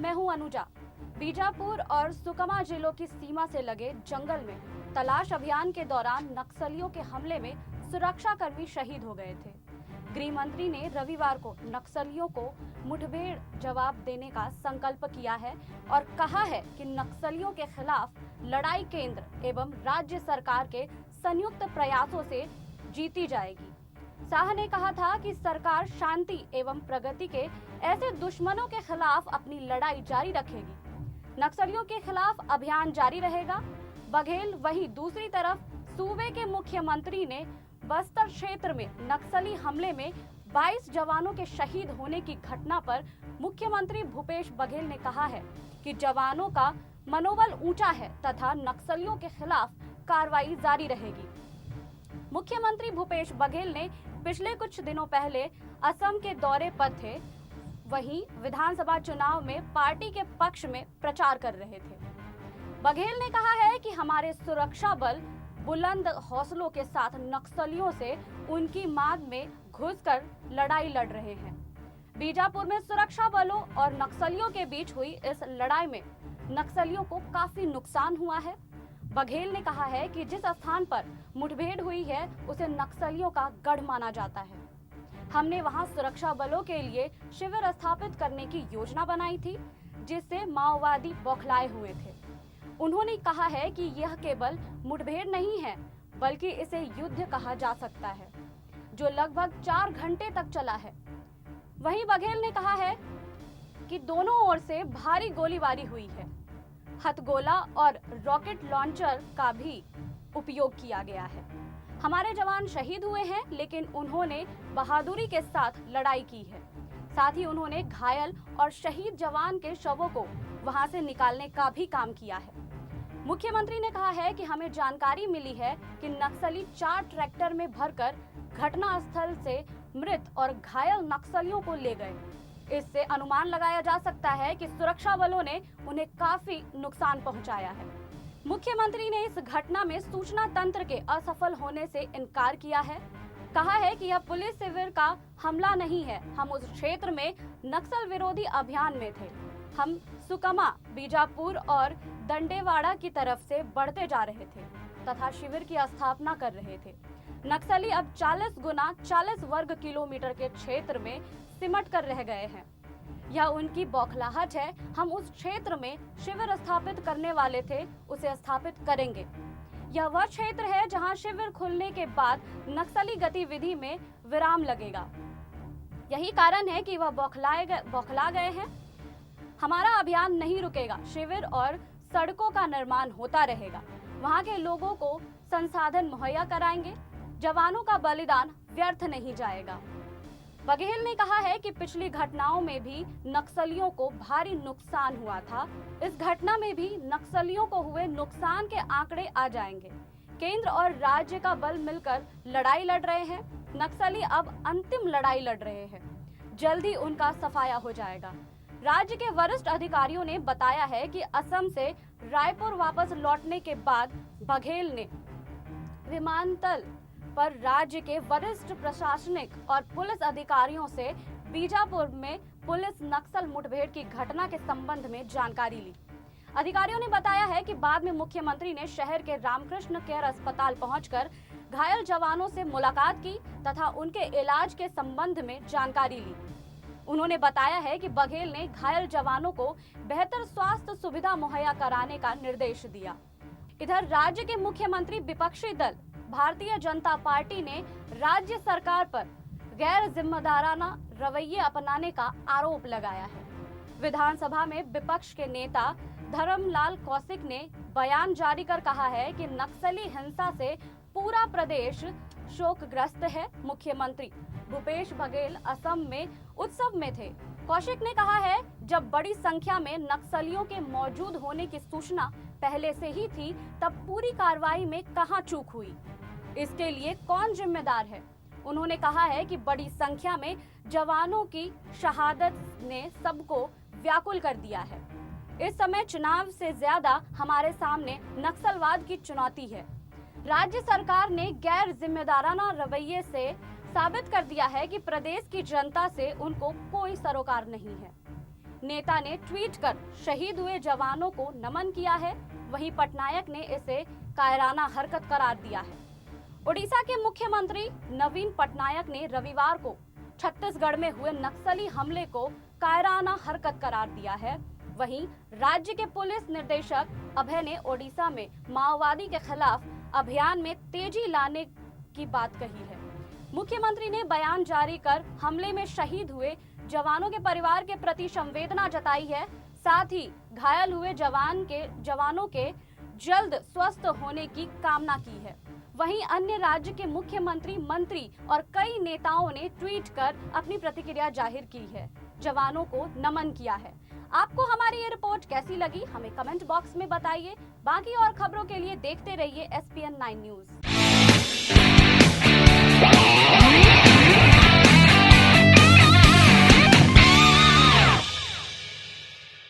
मैं हूं अनुजा। बीजापुर और सुकमा जिलों की सीमा से लगे जंगल में तलाश अभियान के दौरान नक्सलियों के हमले में सुरक्षाकर्मी शहीद हो गए थे। गृह मंत्री ने रविवार को नक्सलियों को मुठभेड़ जवाब देने का संकल्प किया है और कहा है कि नक्सलियों के खिलाफ लड़ाई केंद्र एवं राज्य सरकार के संयुक्त प्रयासों से जीती जाएगी। शाह ने कहा था कि सरकार शांति एवं प्रगति के ऐसे दुश्मनों के खिलाफ अपनी लड़ाई जारी रखेगी। नक्सलियों के खिलाफ अभियान जारी रहेगा। बघेल वहीं दूसरी तरफ सूबे के मुख्यमंत्री ने बस्तर क्षेत्र में नक्सली हमले में 22 जवानों के शहीद होने की घटना पर मुख्यमंत्री भूपेश बघेल ने कहा है कि जवानों का मनोबल ऊंचा है तथा नक्सलियों के खिलाफ कार्रवाई जारी रहेगी। मुख्यमंत्री भूपेश बघेल ने पिछले कुछ दिनों पहले असम के दौरे पर थे, वहीं विधानसभा चुनाव में पार्टी के पक्ष में प्रचार कर रहे थे। बघेल ने कहा है कि हमारे सुरक्षा बल बुलंद हौसलों के साथ नक्सलियों से उनकी मांग में घुसकर लड़ाई लड़ रहे हैं। बीजापुर में सुरक्षा बलों और नक्सलियों के बीच हुई इस लड़ाई में नक्सलियों को काफी नुकसान हुआ है। बघेल ने कहा है कि जिस स्थान पर मुठभेड़ हुई है उसे नक्सलियों का गढ़ माना जाता है। हमने वहां सुरक्षा बलों के लिए शिविर स्थापित करने की योजना बनाई थी, जिससे माओवादी बौखलाए हुए थे। उन्होंने कहा है कि यह केवल मुठभेड़ नहीं है, बल्कि इसे युद्ध कहा जा सकता है, जो लगभग 4 घंटे तक चला है। वहीं बघेल ने कहा है कि दोनों ओर से भारी गोलीबारी हुई है। हथगोला और रॉकेट लॉन्चर का भी उपयोग किया गया है। हमारे जवान शहीद हुए हैं, लेकिन उन्होंने बहादुरी के साथ लड़ाई की है। साथ ही उन्होंने घायल और शहीद जवान के शवों को वहां से निकालने का भी काम किया है। मुख्यमंत्री ने कहा है कि हमें जानकारी मिली है कि नक्सली 4 ट्रैक्टर में भरकर घटनास्थल से मृत और घायल नक्सलियों को ले गए। इससे अनुमान लगाया जा सकता है कि सुरक्षा बलों ने उन्हें काफी नुकसान पहुंचाया है। मुख्यमंत्री ने इस घटना में सूचना तंत्र के असफल होने से इनकार किया है। कहा है कि यह पुलिस शिविर का हमला नहीं है, हम उस क्षेत्र में नक्सल विरोधी अभियान में थे। हम सुकमा, बीजापुर और दंडेवाड़ा की तरफ से बढ़ते जा रहे थे तथा शिविर की स्थापना कर रहे थे। नक्सली अब 40 गुना 40 वर्ग किलोमीटर के क्षेत्र में सिमट कर रह गए हैं। यह उनकी बौखलाहट है। हम उस क्षेत्र में शिविर स्थापित करने वाले थे, उसे स्थापित करेंगे। यह वह क्षेत्र है जहां शिविर खुलने के बाद नक्सली गतिविधि में विराम लगेगा। यही कारण है कि वह बौखला गए हैं। हमारा अभियान नहीं रुकेगा। शिविर और सड़कों का निर्माण होता रहेगा। वहां के लोगों को संसाधन मुहैया कराएंगे। जवानों का बलिदान व्यर्थ नहीं जाएगा। बघेल ने कहा है कि पिछली घटनाओं में भी नक्सलियों को भारी नुकसान हुआ था। इस घटना में भी नक्सलियों को हुए नुकसान के आंकड़े आ जाएंगे। केंद्र और राज्य का बल मिलकर लड़ाई लड़ रहे हैं। नक्सली अब अंतिम लड़ाई लड़ रहे हैं। जल्दी उनका सफाया हो जाएगा। राज्य के वरिष्ठ अधिकारियों ने बताया है कि असम से रायपुर वापस लौटने के बाद बघेल ने विमानतल पर राज्य के वरिष्ठ प्रशासनिक और पुलिस अधिकारियों से बीजापुर में पुलिस नक्सल मुठभेड़ की घटना के संबंध में जानकारी ली। अधिकारियों ने बताया है कि बाद में मुख्यमंत्री ने शहर के रामकृष्ण केयर अस्पताल पहुंचकर घायल जवानों से मुलाकात की तथा उनके इलाज के संबंध में जानकारी ली। उन्होंने बताया है कि बघेल ने घायल जवानों को बेहतर स्वास्थ्य सुविधा मुहैया कराने का निर्देश दिया। इधर राज्य के मुख्यमंत्री विपक्षी दल भारतीय जनता पार्टी ने राज्य सरकार पर गैर जिम्मेदाराना रवैये अपनाने का आरोप लगाया है। विधानसभा में विपक्ष के नेता धर्मलाल कौशिक ने बयान जारी कर कहा है कि नक्सली हिंसा से पूरा प्रदेश शोकग्रस्त है। मुख्यमंत्री भूपेश बघेल असम में उत्सव में थे। कौशिक ने कहा है, जब बड़ी संख्या में नक्सलियों के मौजूद होने की सूचना पहले से ही थी, तब पूरी कार्रवाई में कहां चूक हुई, इसके लिए कौन जिम्मेदार है। उन्होंने कहा है कि बड़ी संख्या में जवानों की शहादत ने सबको व्याकुल कर दिया है। इस समय चुनाव से ज्यादा हमारे सामने नक्सलवाद की चुनौती है। राज्य सरकार ने गैर जिम्मेदाराना रवैये से साबित कर दिया है कि प्रदेश की जनता से उनको कोई सरोकार नहीं है। नेता ने ट्वीट कर शहीद हुए जवानों को नमन किया है। वहीं पटनायक ने इसे कायराना हरकत करार दिया है। ओडिशा के मुख्यमंत्री नवीन पटनायक ने रविवार को छत्तीसगढ़ में हुए नक्सली हमले को कायराना हरकत करार दिया है। वहीं राज्य के पुलिस निदेशक अभय ने ओडिशा में माओवादी के खिलाफ अभियान में तेजी लाने की बात कही है। मुख्यमंत्री ने बयान जारी कर हमले में शहीद हुए जवानों के परिवार के प्रति संवेदना जताई है। साथ ही घायल हुए जवानों के जल्द स्वस्थ होने की कामना की है। वहीं अन्य राज्य के मुख्यमंत्री, मंत्री और कई नेताओं ने ट्वीट कर अपनी प्रतिक्रिया जाहिर की है, जवानों को नमन किया है। आपको हमारी ये रिपोर्ट कैसी लगी, हमें कमेंट बॉक्स में बताइए। बाकी और खबरों के लिए देखते रहिए SPN 9 न्यूज।